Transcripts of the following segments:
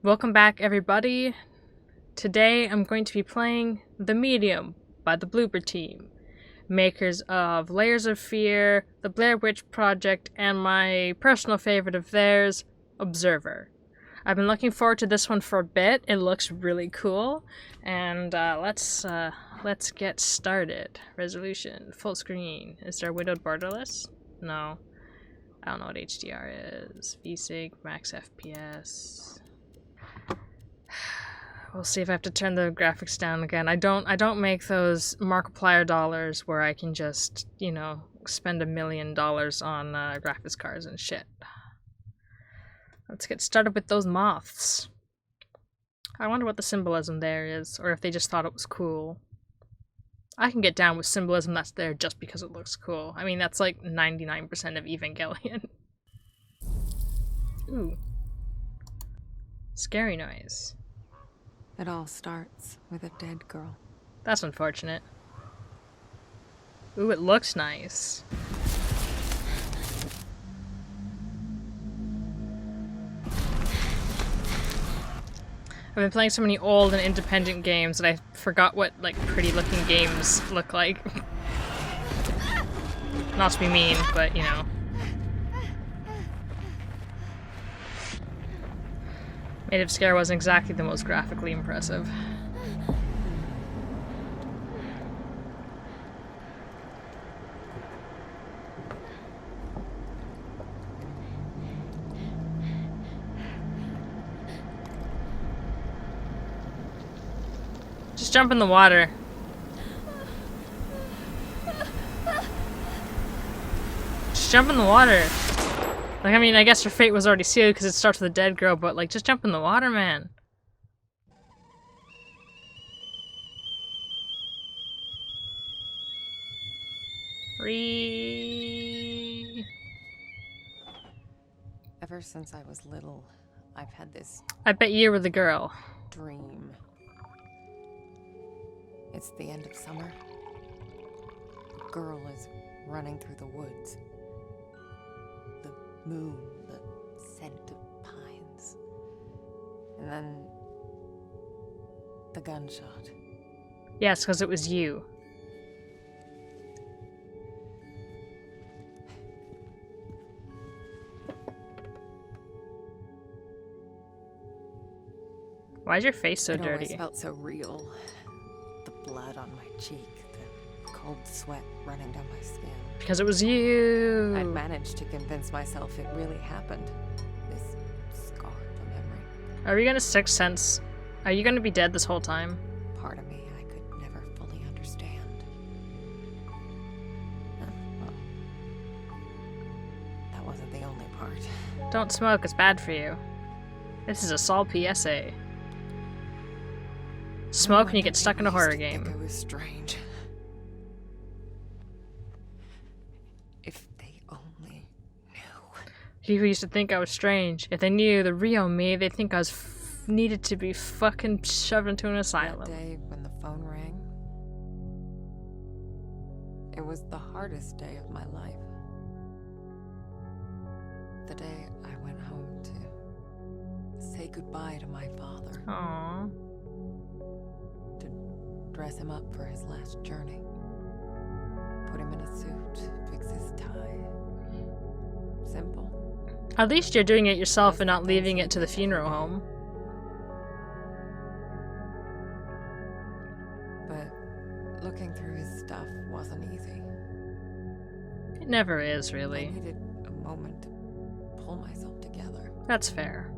Welcome back, everybody. Today I'm going to be playing The Medium by the Bloober team, makers of Layers of Fear, The Blair Witch Project, and my personal favorite of theirs, Observer. I've been looking forward to this one for a bit. It looks really cool, and let's get started. Resolution, full screen. Is there a widowed borderless? No. I don't know what HDR is. VSync, max FPS. We'll see if I have to turn the graphics down again. I don't make those Markiplier dollars where I can just, you know, spend $1 million on graphics cards and shit. Let's get started with those moths. I wonder what the symbolism there is, or if they just thought it was cool. I can get down with symbolism that's there just because it looks cool. I mean, that's like 99% of Evangelion. Ooh. Scary noise. It all starts with a dead girl. That's unfortunate. Ooh, it looks nice. I've been playing so many old and independent games that I forgot what, like, pretty-looking games look like. Not to be mean, but, you know. Native Scare wasn't exactly the most graphically impressive. Just jump in the water. Just jump in the water. Like, I mean, I guess her fate was already sealed because it starts with a dead girl, but, like, just jump in the water, man. Free. Ever since I was little, I've had this I bet you were the girl. dream. It's the end of summer. A girl is running through the woods. The moon, the scent of pines. And then the gunshot. Yes, because it was you. Why is your face so It always dirty? felt so real. The blood on my cheek, the cold sweat running down my skin. Because it was you. I'd managed to convince myself it really happened. This scar of a memory. Are we gonna Sixth Sense? Are you gonna be dead this whole time? Part of me I could never fully understand. Well, that wasn't the only part. Don't smoke, it's bad for you. This is a Saul PSA. Smoke and you get stuck in a horror game. It was strange. If they only knew. People used to think I was strange. If they knew the real me, they'd think I was needed to be fucking shoved into an asylum. That day when the phone rang, it was the hardest day of my life. The day I went home to say goodbye to my father. Aww. To dress him up for his last journey. Put him in a suit, fix his tie. Simple. At least you're doing it yourself and not leaving it to the funeral home. But looking through his stuff wasn't easy. It never is, I really. needed a moment to pull myself together. That's fair.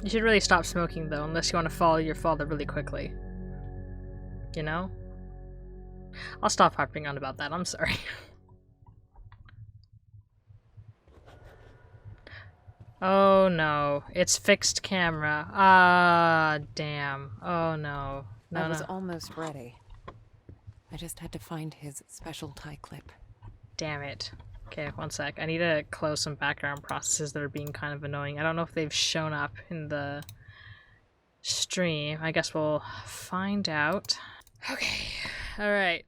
You should really stop smoking, though, unless you want to follow your father really quickly. You know? I'll stop harping on about that, I'm sorry. Oh no, it's fixed camera. Ah, damn. Oh no. No, I was no. almost ready. I just had to find his special tie clip. Damn it. Okay, one sec. I need to close some background processes that are being kind of annoying. I don't know if they've shown up in the stream. I guess we'll find out. Okay. Alright.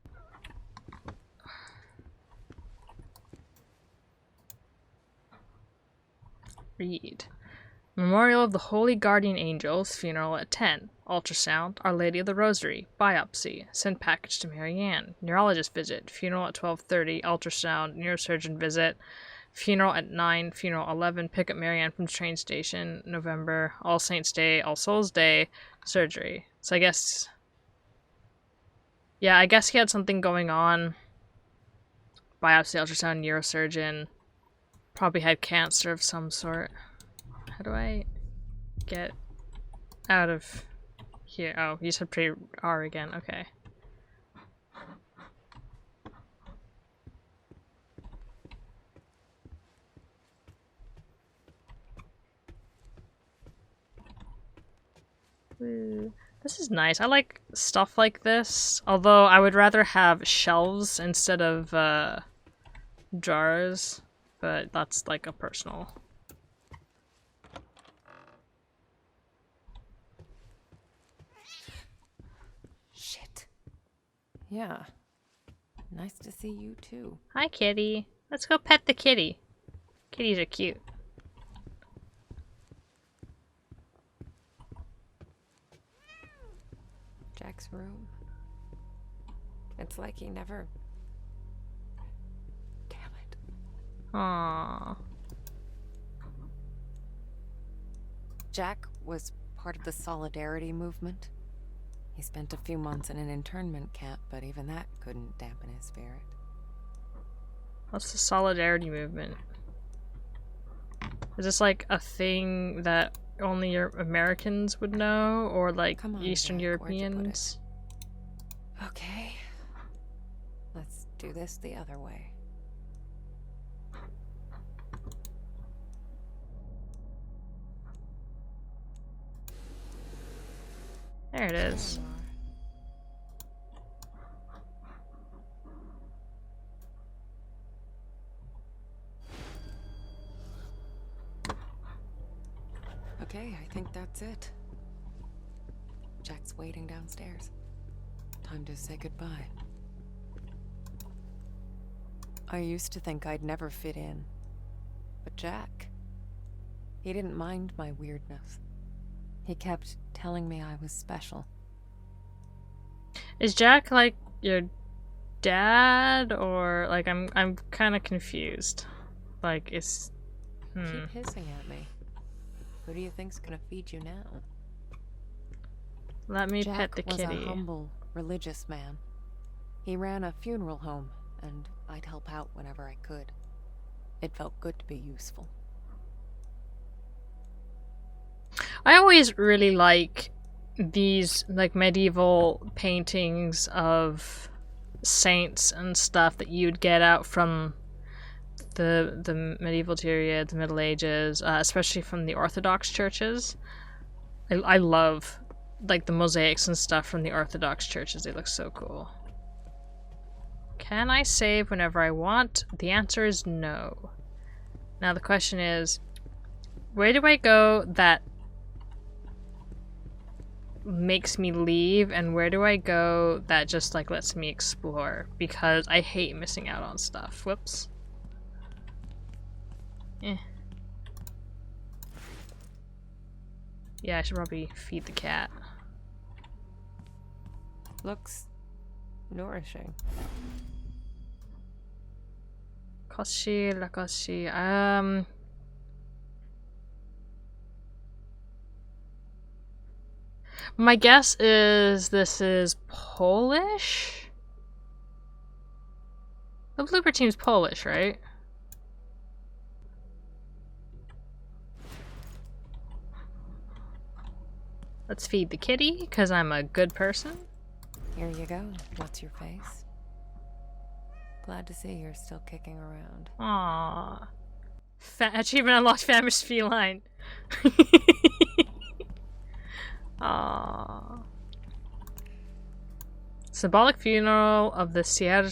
read. Memorial of the Holy Guardian Angels, funeral at 10. Ultrasound, Our Lady of the Rosary, biopsy, send package to Marianne. Neurologist visit, funeral at 12:30, ultrasound, neurosurgeon visit, funeral at 9, funeral 11, pick up Marianne from train station, November, All Saints Day, All Souls Day, surgery. So I guess... yeah, I guess he had something going on. Biopsy, ultrasound, neurosurgeon. Probably had cancer of some sort. How do I get out of here? Oh, you said pre-R again. Okay. Ooh, this is nice. I like stuff like this. Although I would rather have shelves instead of jars. But that's like a personal... Shit. Yeah. Nice to see you too. Hi, kitty. Let's go pet the kitty. Kitties are cute. Jack's room. It's like he never... Damn it. Aww. Jack was part of the Solidarity movement. He spent a few months in an internment camp, but even that couldn't dampen his spirit. What's the Solidarity movement? Is this like a thing that only your Americans would know, or like Come on, Eastern Jack, where'd you put Europeans? Okay. Let's do this the other way. There it is. Okay, I think that's it. Jack's waiting downstairs. Time to say goodbye. I used to think I'd never fit in. But Jack, he didn't mind my weirdness. He kept telling me I was special. Is Jack like your dad, or like I'm kind of confused. Like it's Keep hissing at me. Who do you think's gonna feed you now? Let me Jack pet the was kitty. a humble, religious man. He ran a funeral home, and I'd help out whenever I could. It felt good to be useful. I always really like these like medieval paintings of saints and stuff that you'd get out from the medieval period, the Middle Ages, especially from the Orthodox churches. I love like the mosaics and stuff from the Orthodox churches. They look so cool. Can I save whenever I want? The answer is no. Now the question is, where do I go that makes me leave, and where do I go that just like lets me explore? Because I hate missing out on stuff. Whoops. Yeah, I should probably feed the cat. Looks nourishing. Koshi, la koshi. My guess is this is Polish? The blooper team's Polish, right? Let's feed the kitty, because I'm a good person. Here you go. What's your face? Glad to see you're still kicking around. Aww. Achievement unlocked, famished feline. Aww. Symbolic funeral of the Sierra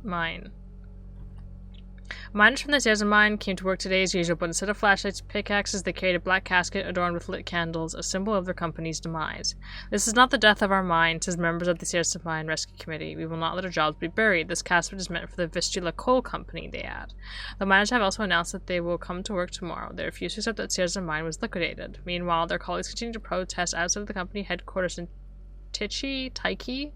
mine. Miners from the Sierra mine came to work today as usual, but instead of flashlights and pickaxes, they carried a black casket adorned with lit candles, a symbol of their company's demise. This is not the death of our mine, says members of the Sierra Mine Rescue Committee. We will not let our jobs be buried. This casket is meant for the Vistula Coal Company, they add. The miners have also announced that they will come to work tomorrow. They refuse to accept that Sierra mine was liquidated. Meanwhile, their colleagues continue to protest outside of the company headquarters in Taiki?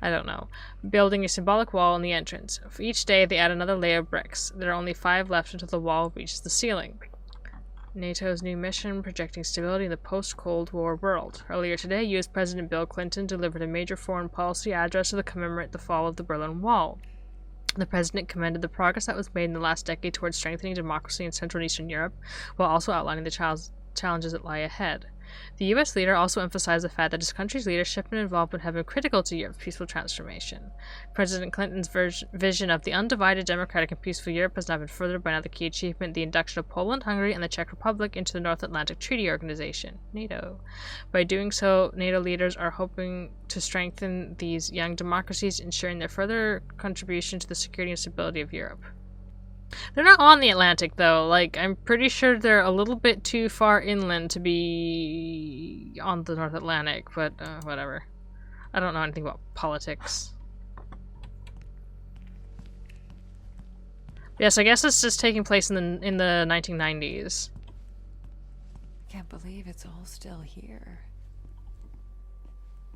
I don't know. Building a symbolic wall in the entrance. For each day, they add another layer of bricks. There are only 5 left until the wall reaches the ceiling. NATO's new mission, projecting stability in the post-Cold War world. Earlier today, U.S. President Bill Clinton delivered a major foreign policy address to commemorate the fall of the Berlin Wall. The president commended the progress that was made in the last decade towards strengthening democracy in Central and Eastern Europe, while also outlining the challenges that lie ahead. The U.S. leader also emphasized the fact that his country's leadership and involvement have been critical to Europe's peaceful transformation. President Clinton's vision of the undivided, democratic, and peaceful Europe has now been furthered by another key achievement, the induction of Poland, Hungary, and the Czech Republic into the North Atlantic Treaty Organization, NATO. By doing so, NATO leaders are hoping to strengthen these young democracies, ensuring their further contribution to the security and stability of Europe. They're not on the Atlantic, though. Like, I'm pretty sure they're a little bit too far inland to be on the North Atlantic, but whatever. I don't know anything about politics. Yes, I guess it's just taking place in the 1990s. I can't believe it's all still here.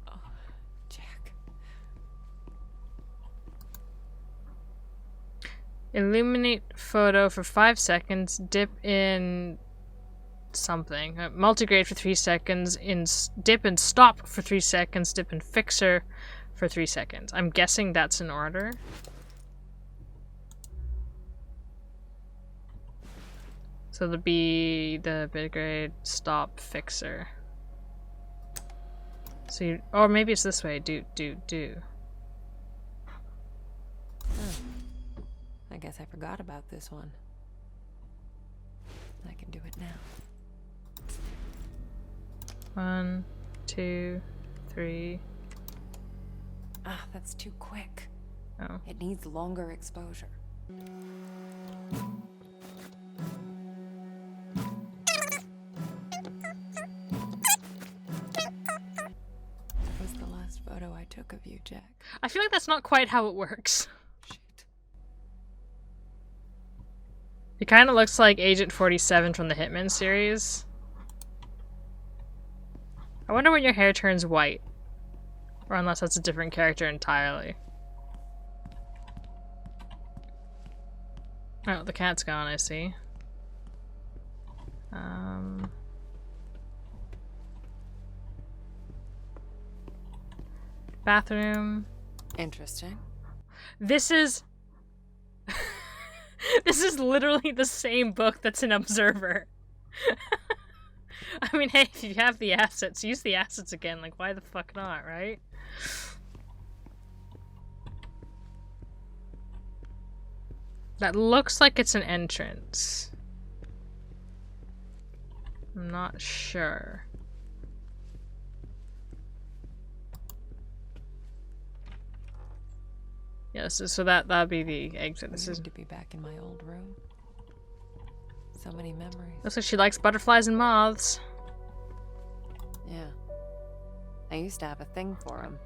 Oh, Jack. Illuminate photo for 5 seconds, dip in something. Multigrade for 3 seconds, dip and stop for 3 seconds, dip and fixer for 3 seconds. I'm guessing that's in order. So there'll be the bitgrade, stop, fixer. So you, or maybe it's this way, do. I guess I forgot about this one. I can do it now. 1, 2, 3. Ah, that's too quick. Oh. It needs longer exposure. That was the last photo I took of you, Jack. I feel like that's not quite how it works. Shit. He kind of looks like Agent 47 from the Hitman series. I wonder when your hair turns white. Or unless that's a different character entirely. Oh, the cat's gone, I see. Bathroom. Interesting. This is... This is literally the same book that's in Observer. I mean, hey, if you have the assets, use the assets again. Like, why the fuck not, right? That looks like it's an entrance. I'm not sure. Yes, so that'd be the exit. This is to be back in my old room. So many memories. Looks like she likes butterflies and moths. Yeah. I used to have a thing for them.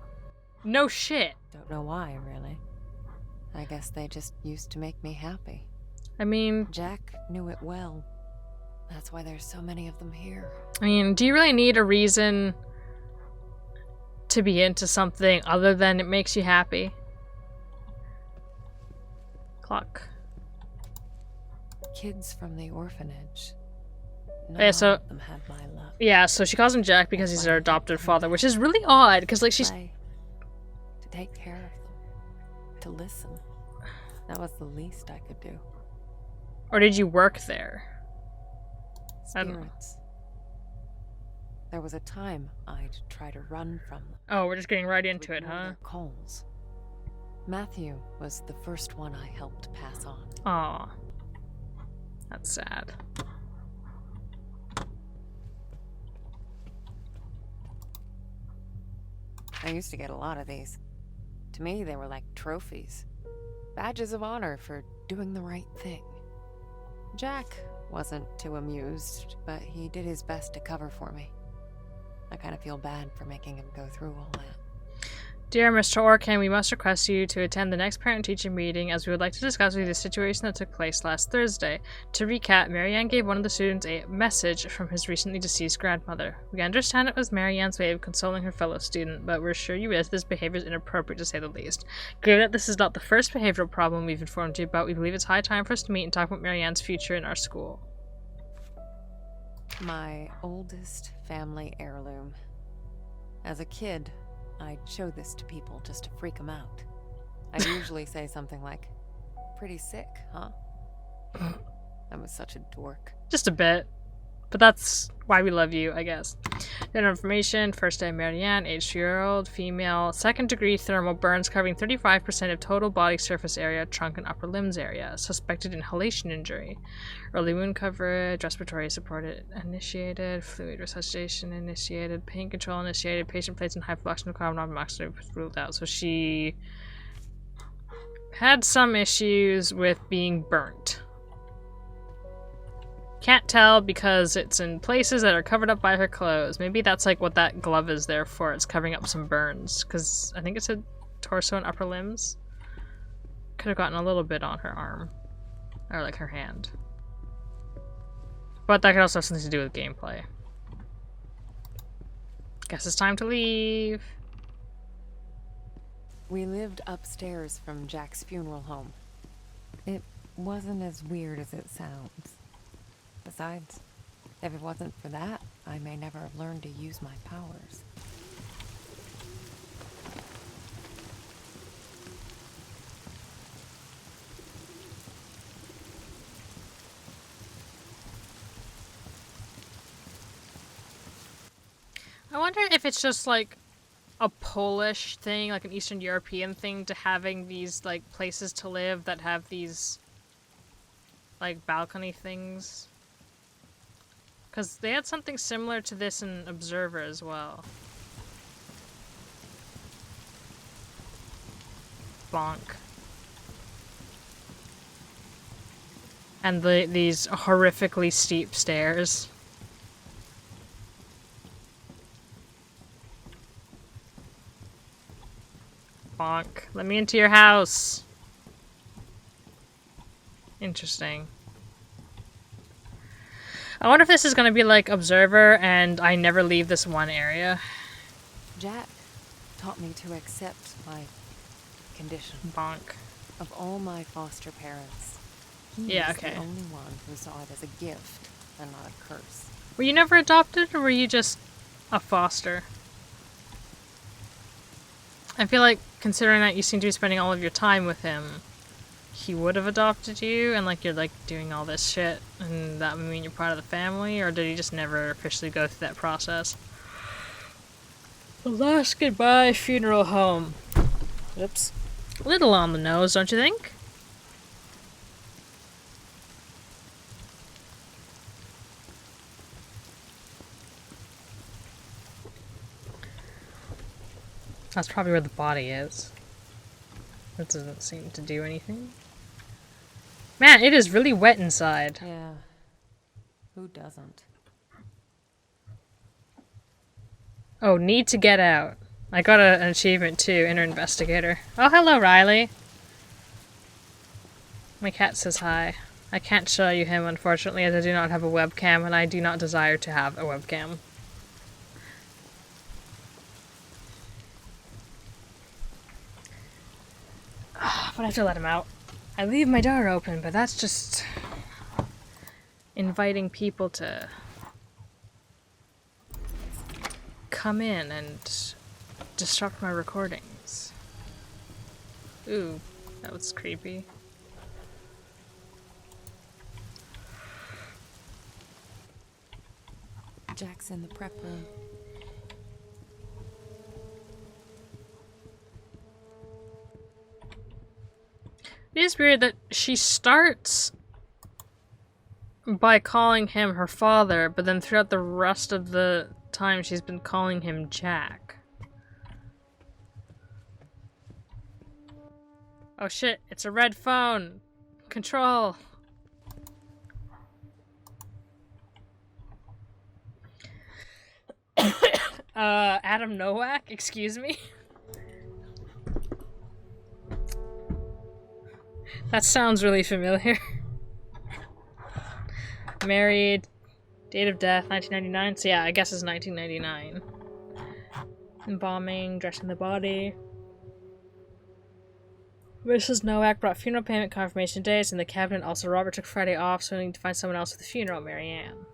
No shit. Don't know why, really. I guess they just used to make me happy. I mean, Jack knew it well. That's why there's so many of them here. I mean, do you really need a reason to be into something other than it makes you happy? Clock. Kids from the orphanage. Yeah, so of them had my love. Yeah, so she calls him Jack because he's her adopted father, which is really odd because like she's To take care of them, to listen. That was the least I could do. Or did you work there? I don't know. Spirits. There was a time I'd try to run from them. Oh, we're just getting right into it, Ignore huh? their calls. Matthew was the first one I helped pass on. Aw. That's sad. I used to get a lot of these. To me, they were like trophies. Badges of honor for doing the right thing. Jack wasn't too amused, but he did his best to cover for me. I kind of feel bad for making him go through all that. Dear Mr. Orkan, we must request you to attend the next parent-teacher meeting as we would like to discuss with you the situation that took place last Thursday. To recap, Marianne gave one of the students a message from his recently deceased grandmother. We understand it was Marianne's way of consoling her fellow student, but we're sure you realize this behavior is inappropriate to say the least. Given that this is not the first behavioral problem we've informed you about, we believe it's high time for us to meet and talk about Marianne's future in our school. My oldest family heirloom. As a kid, I'd show this to people just to freak them out. I'd usually say something like, "Pretty sick, huh?" I was such a dork. Just a bit. But that's why we love you, I guess. General information, first day Marianne, age 2-year-old, female, 2nd degree thermal burns covering 35% of total body surface area, trunk and upper limbs area. Suspected inhalation injury. Early wound coverage, respiratory support initiated, fluid resuscitation initiated, pain control initiated, patient placed in hypoflexion with carbon monoxide ruled out. So she had some issues with being burnt. Can't tell because it's in places that are covered up by her clothes. Maybe that's like what that glove is there for. It's covering up some burns. Because I think it said torso and upper limbs. Could have gotten a little bit on her arm. Or like her hand. But that could also have something to do with gameplay. Guess it's time to leave. We lived upstairs from Jack's funeral home. It wasn't as weird as it sounds. Besides, if it wasn't for that, I may never have learned to use my powers. I wonder if it's just like a Polish thing, like an Eastern European thing, to having these like places to live that have these like balcony things. Because they had something similar to this in Observer as well. Bonk. And these horrifically steep stairs. Bonk. Let me into your house. Interesting. I wonder if this is going to be like Observer and I never leave this one area. Jack taught me to accept my condition. Bonk. Of all my foster parents, he was the only one who saw it as a gift and not a curse. Were you never adopted, or were you just a foster? I feel like, considering that you seem to be spending all of your time with him, he would have adopted you, and like you're like doing all this shit, and that would mean you're part of the family, or did he just never officially go through that process? The last goodbye funeral home. Oops. A little on the nose, don't you think? That's probably where the body is. That doesn't seem to do anything. Man, it is really wet inside. Yeah. Who doesn't? Oh, need to get out. I got an achievement too, Inner Investigator. Oh, hello, Riley. My cat says hi. I can't show you him, unfortunately, as I do not have a webcam, and I do not desire to have a webcam. But I have to let him out. I leave my door open, but that's just inviting people to come in and disrupt my recordings. Ooh, that was creepy. Jack's in the prep room. It is weird that she starts by calling him her father, but then throughout the rest of the time she's been calling him Jack. Oh shit, it's a red phone. Control. Adam Nowak, excuse me? That sounds really familiar. Married, date of death, 1999. So yeah, I guess it's 1999. Embalming, dressing the body. Mrs. Nowak brought funeral payment confirmation days in the cabinet. Also, Robert took Friday off, so we need to find someone else for the funeral, Marianne.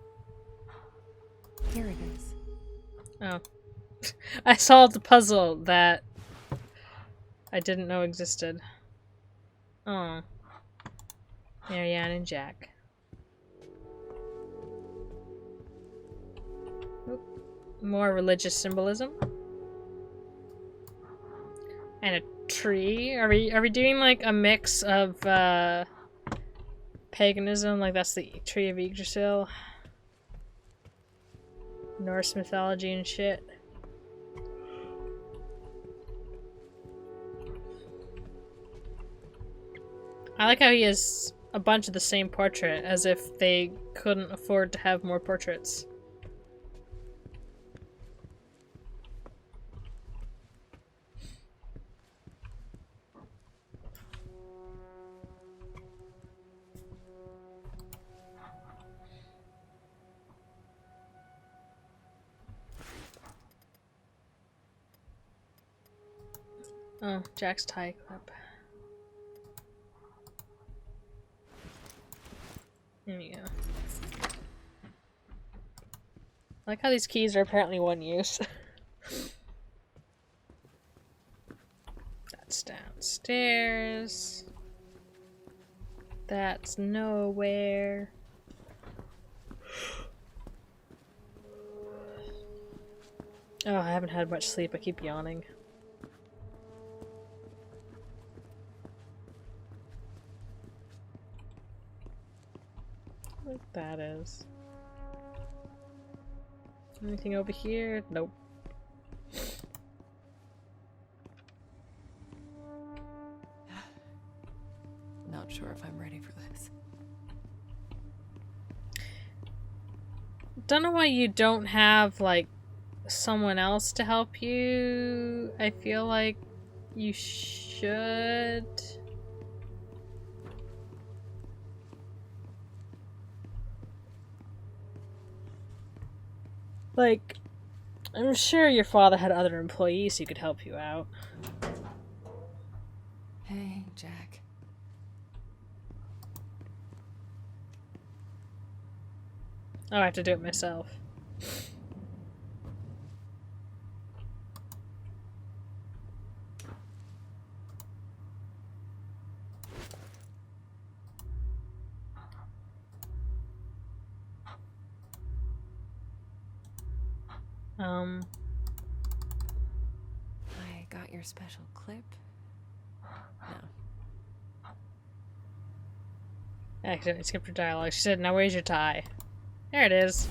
Here it is. Oh. I solved the puzzle that I didn't know existed. Oh. Marianne and Jack. Oop. More religious symbolism. And a tree. Are we doing like a mix of paganism? Like that's the tree of Yggdrasil. Norse mythology and shit. I like how he has a bunch of the same portrait, as if they couldn't afford to have more portraits. Oh, Jack's tie clip. There we go. I like how these keys are apparently one use. That's downstairs. That's nowhere. Oh, I haven't had much sleep. I keep yawning. What that is. Anything over here? Nope. Not sure if I'm ready for this. Don't know why you don't have, like, someone else to help you. I feel like you should. Like, I'm sure your father had other employees who could help you out. Hey, Jack. Oh, I have to do it myself. I got your special clip? No. I accidentally skipped her dialogue. She said, "Now where's your tie?" There it is.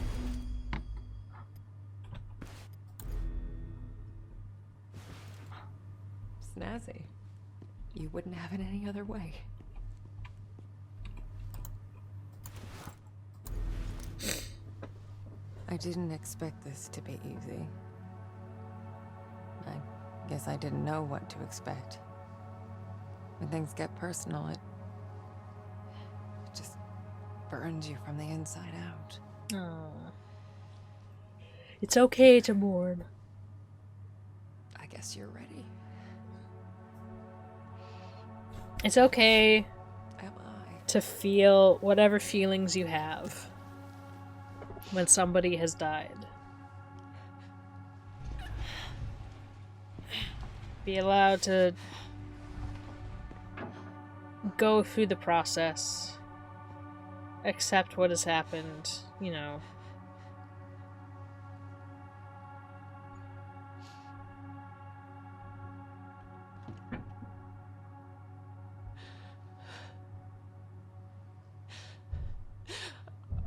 Snazzy. You wouldn't have it any other way. I didn't expect this to be easy. I guess I didn't know what to expect. When things get personal, it just burns you from the inside out. Aww. It's okay to mourn. I guess you're ready. It's okay Am I? to feel whatever feelings you have when somebody has died. Be allowed to go through the process, accept what has happened, you know.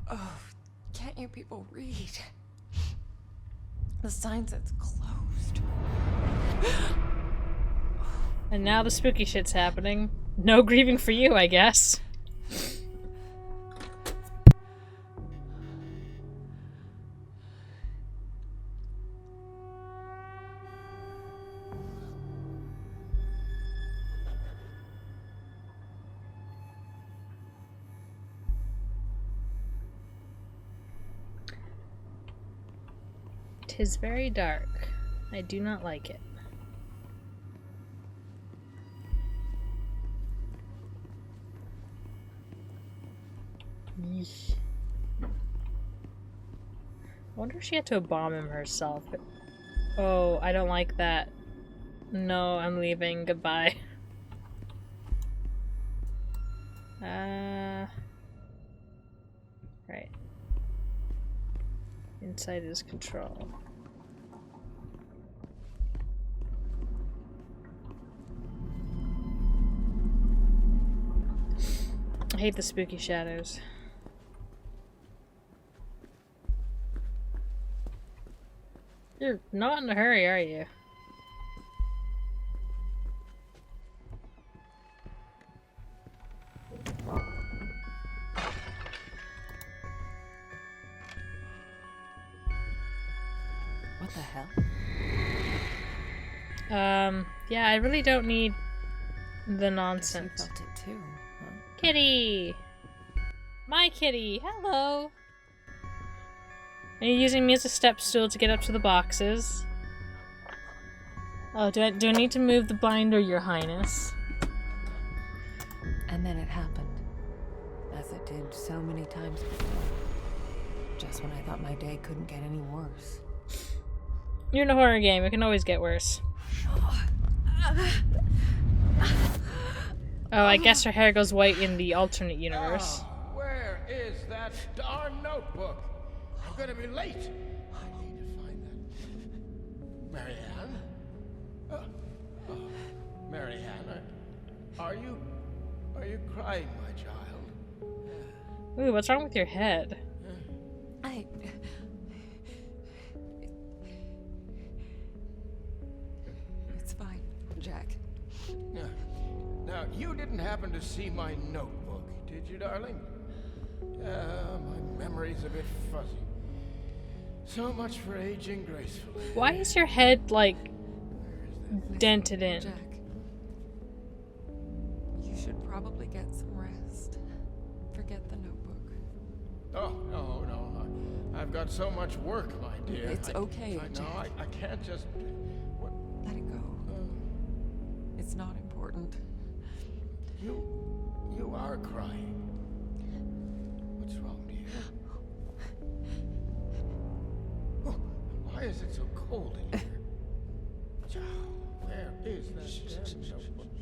Oh, can't you people read? The sign says closed. And now the spooky shit's happening. No grieving for you, I guess. 'Tis very dark. I do not like it. Yeesh. I wonder if she had to bomb him herself. Oh, I don't like that. No, I'm leaving. Goodbye. Right. Inside is control. I hate the spooky shadows. You're not in a hurry, are you? What the hell? Yeah, I really don't need the Guess you nonsense. felt it too, huh? Kitty! My kitty! Hello! Are you using me as a step stool to get up to the boxes? Oh, do I need to move the binder, Your Highness? And then it happened, as it did so many times before. Just when I thought my day couldn't get any worse. You're in a horror game, it can always get worse. Oh, I guess her hair goes white in the alternate universe. Oh, where is that darn notebook? I'm gonna be late. I need to find that. Marianne? Oh, Marianne, are you crying, my child? Ooh, what's wrong with your head? It's fine, Jack. Now, you didn't happen to see my notebook, did you, darling? My memory's a bit fuzzy. So much for aging gracefully. Why is your head, like, dented in? Jack, you should probably get some rest. Forget the notebook. Oh, no. I've got so much work, my dear. It's okay, I know, Jack. I can't just... What? Let it go. It's not important. You are crying. What's wrong, dear? Oh, why is it so cold in here? Where is that damn notebook?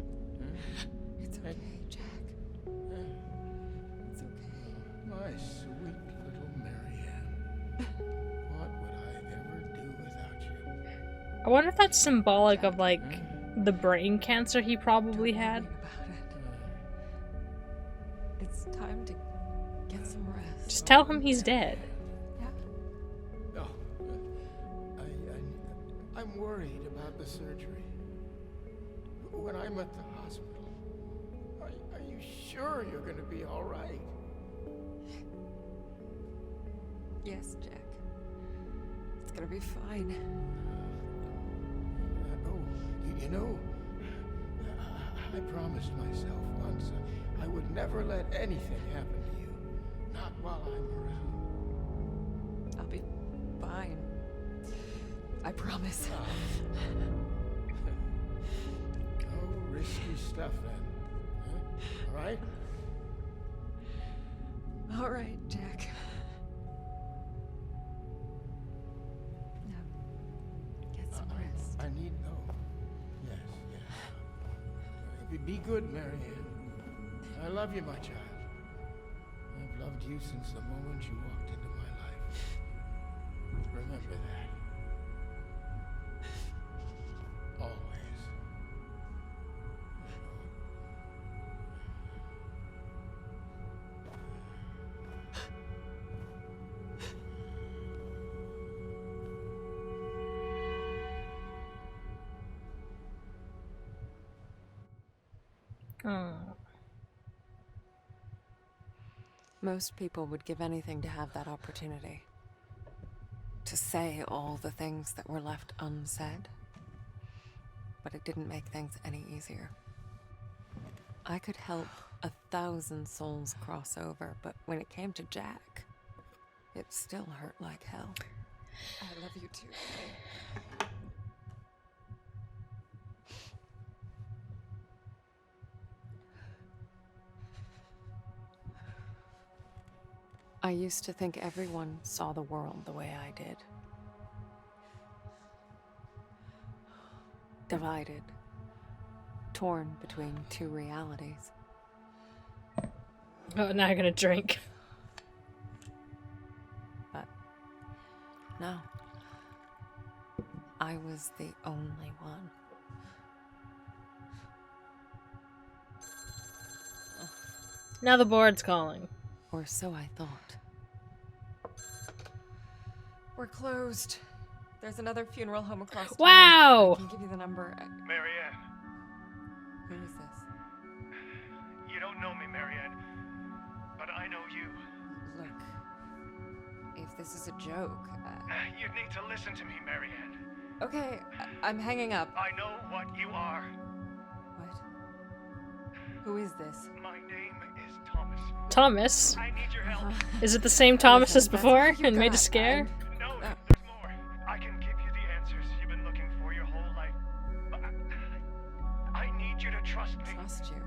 It's okay, Jack. It's okay. My sweet little Marianne. What would I ever do without you? I wonder if that's symbolic of, like, the brain cancer he probably Don't had. worry about it. It's time to get some rest. Just tell him he's dead. Yeah. Oh, I'm worried about the surgery. When I'm at the hospital, are you sure you're going to be all right? Yes, Jack. It's gonna be fine. You know, I promised myself once I would never let anything happen to you. Not while I'm around. I'll be fine. I promise. Oh, risky stuff then. Huh? All right? All right, Jack. Now, get some rest. I need... Oh, yes. Be good, Marianne. I love you, my child. I've loved you since the moment you walked into my life. Remember that. Always. Oh. Most people would give anything to have that opportunity. To say all the things that were left unsaid. But it didn't make things any easier. I could help 1,000 souls cross over, but when it came to Jack, it still hurt like hell. I love you too. I used to think everyone saw the world the way I did. Divided. Torn between two realities. Oh, now I'm gonna drink. But no. I was the only one. Now the board's calling. Or so I thought. We're closed. There's another funeral home across town. Wow! I can give you the number. Marianne, Who is this? you don't know me, Marianne, but I know you. Look, if this is a joke, You need to listen to me, Marianne. okay, I'm hanging up. I know what you are. What? Who is this? My name is Thomas. Thomas? I need your help. Is it the same Thomas as Listen, that's all before you and made a got. scare? No, Uh. there's more. I can give you the answers you've been looking for your whole life. But I need you to trust me. Trust you.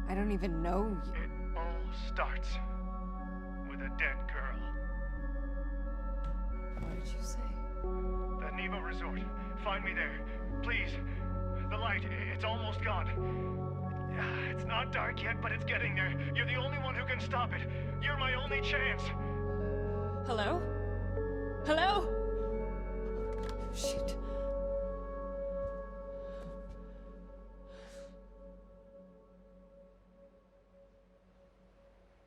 I don't even know you. It all starts with a dead girl. What did you say? The Neva Resort. Find me there. Please. The light, it's almost gone. It's not dark yet, but it's getting there. You're the only one who can stop it. You're my only chance. Hello? Hello? Shit.